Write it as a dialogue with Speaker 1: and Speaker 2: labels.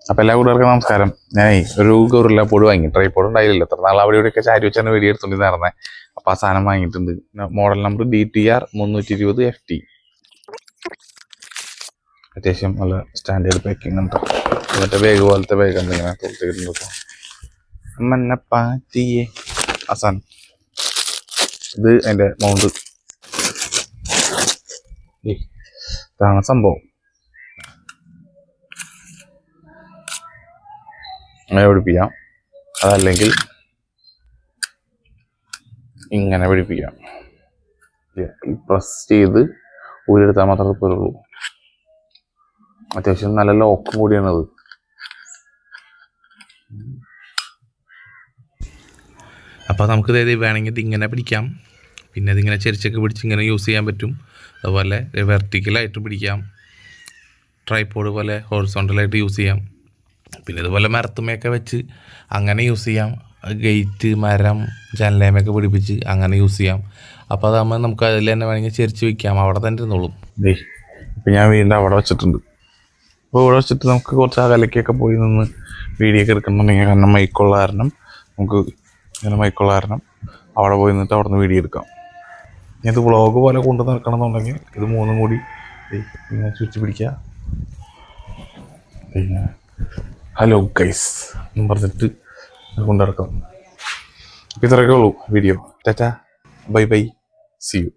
Speaker 1: അപ്പോൾ എല്ലാ കൂട്ടുകാർക്കും നമസ്കാരം. ഞാനേ ഒരു ഗൊറില്ല പോഡ് വാങ്ങി. ട്രൈപോഡ് ഉണ്ടായില്ലല്ലോ, എത്ര നാൾ അവിടെ ഇവിടെയൊക്കെ ചാരി വെച്ചാണ് വീഡിയോ എടുത്തുകൊണ്ടിരുന്നത്. അപ്പോൾ ആ സാധനം വാങ്ങിയിട്ടുണ്ട്. Model number DTR 320 FT. അത്യാവശ്യം നല്ല സ്റ്റാൻഡേർഡ് പാക്കിംഗ് ഉണ്ട്. മറ്റേ ബാഗ് പോലത്തെ ബാഗ് ഉണ്ട്, ഇങ്ങനെ കൊടുത്തിട്ടുണ്ട്. മന്നപ്പാറ്റിയെ അസാൻ ഇത് അതിൻ്റെ മൗണ്ട്. ഇതാണ് സംഭവം. അങ്ങനെ പിടിപ്പിക്കാം, അതല്ലെങ്കിൽ ഇങ്ങനെ പിടിപ്പിക്കാം. പ്രസ് ചെയ്ത് ഊരെടുത്താൽ മാത്രമേ പോരുള്ളൂ. അത്യാവശ്യം നല്ല ലോക്കും കൂടിയാണത്.
Speaker 2: അപ്പോൾ നമുക്ക് വേണമെങ്കിൽ ഇതിങ്ങനെ പിടിക്കാം, പിന്നെ ഇതിങ്ങനെ ചെരിച്ചൊക്കെ പിടിച്ച് ഇങ്ങനെ യൂസ് ചെയ്യാൻ പറ്റും. അതുപോലെ വെർട്ടിക്കലായിട്ട് പിടിക്കാം, ട്രൈപോഡ് പോലെ ഹോറിസോണ്ടലായിട്ട് യൂസ് ചെയ്യാം. പിന്നെ ഇതുപോലെ മരത്തുമ്മയൊക്കെ വെച്ച് അങ്ങനെ യൂസ് ചെയ്യാം. ഗേറ്റ്, മരം, ജനലേമയൊക്കെ പിടിപ്പിച്ച് അങ്ങനെ യൂസ് ചെയ്യാം. അപ്പോൾ അതാകുമ്പോൾ നമുക്ക് അതിൽ തന്നെ വേണമെങ്കിൽ ചെരിച്ച് വയ്ക്കാം, അവിടെ തന്നെ ഇരുന്നോളും.
Speaker 1: ഇപ്പം ഞാൻ വീണ്ടും അവിടെ വെച്ചിട്ടുണ്ട്. അപ്പോൾ ഇവിടെ വെച്ചിട്ട് നമുക്ക് കുറച്ച് അകലേക്കൊക്കെ പോയി നിന്ന് വീഡിയോ ഒക്കെ എടുക്കണമെന്നുണ്ടെങ്കിൽ, കാരണം മൈക്കുള്ള കാരണം നമുക്ക് ഇങ്ങനെ മൈക്കുള്ള കാരണം അവിടെ പോയി നിന്നിട്ട് അവിടെ നിന്ന് വീഡിയോ എടുക്കാം. ഇനി ഇത് വ്ളോഗ് പോലെ കൊണ്ടു നടക്കണമെന്നുണ്ടെങ്കിൽ ഇത് മൂന്നും കൂടി ഇങ്ങനെ ചുറ്റി പിടിക്കുക. പിന്നെ ഹലോ ഗൈസ് എന്ന് പറഞ്ഞിട്ട് കൊണ്ടു നടക്കാം. ഇത്രയൊക്കെ ഉള്ളൂ video. Tata, bye bye, see U.